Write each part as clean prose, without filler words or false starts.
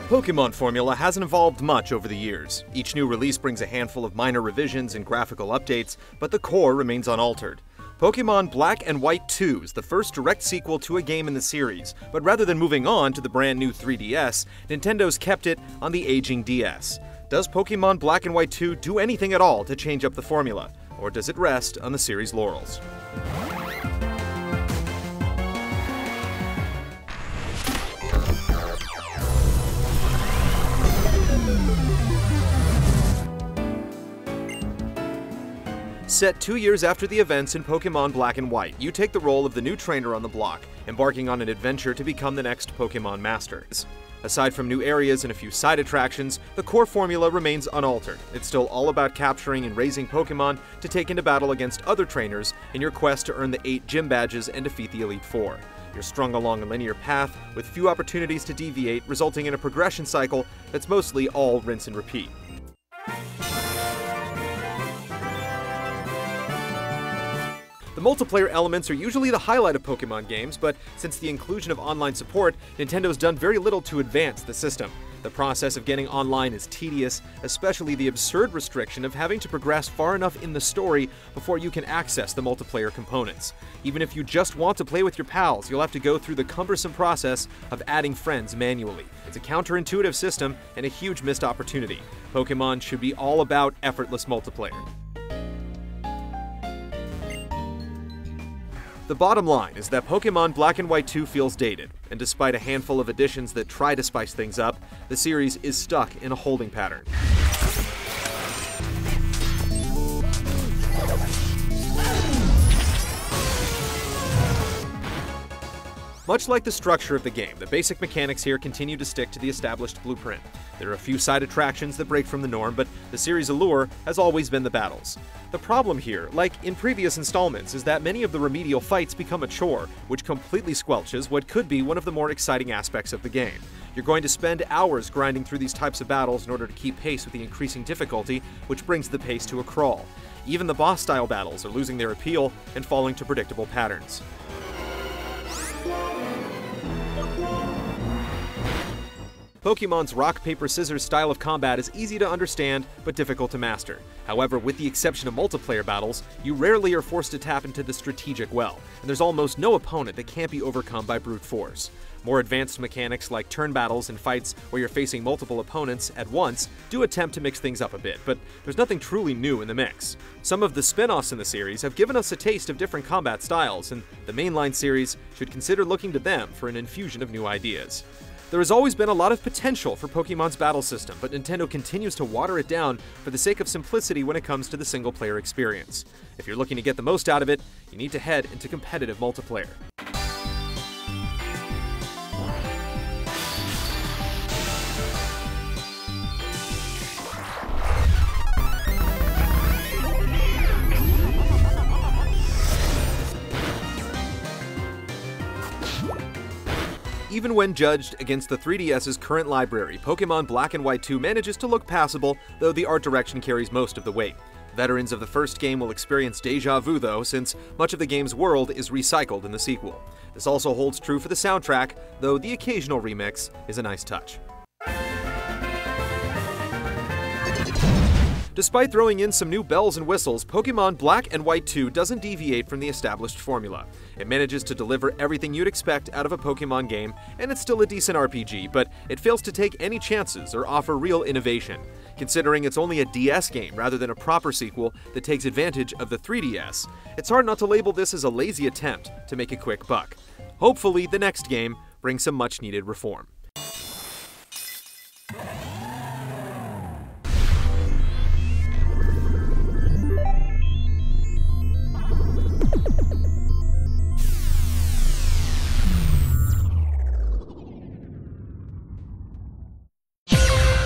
Pokémon formula hasn't evolved much over the years. Each new release brings a handful of minor revisions and graphical updates, but the core remains unaltered. Pokémon Black and White 2 is the first direct sequel to a game in the series, but rather than moving on to the brand new 3DS, Nintendo's kept it on the aging DS. Does Pokémon Black and White 2 do anything at all to change up the formula, or does it rest on the series' laurels? Set 2 years after the events in Pokémon Black and White, you take the role of the new trainer on the block, embarking on an adventure to become the next Pokémon Master. Aside from new areas and a few side attractions, the core formula remains unaltered. It's still all about capturing and raising Pokémon to take into battle against other trainers in your quest to earn the 8 gym badges and defeat the Elite Four. You're strung along a linear path with few opportunities to deviate, resulting in a progression cycle that's mostly all rinse and repeat. The multiplayer elements are usually the highlight of Pokémon games, but since the inclusion of online support, Nintendo's done very little to advance the system. The process of getting online is tedious, especially the absurd restriction of having to progress far enough in the story before you can access the multiplayer components. Even if you just want to play with your pals, you'll have to go through the cumbersome process of adding friends manually. It's a counterintuitive system and a huge missed opportunity. Pokémon should be all about effortless multiplayer. The bottom line is that Pokémon Black and White 2 feels dated, and despite a handful of additions that try to spice things up, the series is stuck in a holding pattern. Much like the structure of the game, the basic mechanics here continue to stick to the established blueprint. There are a few side attractions that break from the norm, but the series' allure has always been the battles. The problem here, like in previous installments, is that many of the remedial fights become a chore, which completely squelches what could be one of the more exciting aspects of the game. You're going to spend hours grinding through these types of battles in order to keep pace with the increasing difficulty, which brings the pace to a crawl. Even the boss-style battles are losing their appeal and falling to predictable patterns. Pokémon's rock, paper, scissors style of combat is easy to understand, but difficult to master. However, with the exception of multiplayer battles, you rarely are forced to tap into the strategic well, and there's almost no opponent that can't be overcome by brute force. More advanced mechanics like turn battles and fights where you're facing multiple opponents at once do attempt to mix things up a bit, but there's nothing truly new in the mix. Some of the spin-offs in the series have given us a taste of different combat styles, and the mainline series should consider looking to them for an infusion of new ideas. There has always been a lot of potential for Pokémon's battle system, but Nintendo continues to water it down for the sake of simplicity when it comes to the single-player experience. If you're looking to get the most out of it, you need to head into competitive multiplayer. Even when judged against the 3DS's current library, Pokémon Black and White 2 manages to look passable, though the art direction carries most of the weight. Veterans of the first game will experience deja vu though, since much of the game's world is recycled in the sequel. This also holds true for the soundtrack, though the occasional remix is a nice touch. Despite throwing in some new bells and whistles, Pokémon Black and White 2 doesn't deviate from the established formula. It manages to deliver everything you'd expect out of a Pokémon game, and it's still a decent RPG, but it fails to take any chances or offer real innovation. Considering it's only a DS game rather than a proper sequel that takes advantage of the 3DS, it's hard not to label this as a lazy attempt to make a quick buck. Hopefully, the next game brings some much-needed reform.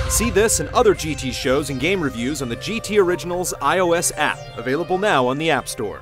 See this and other GT shows and game reviews on the GT Originals iOS app, available now on the App Store.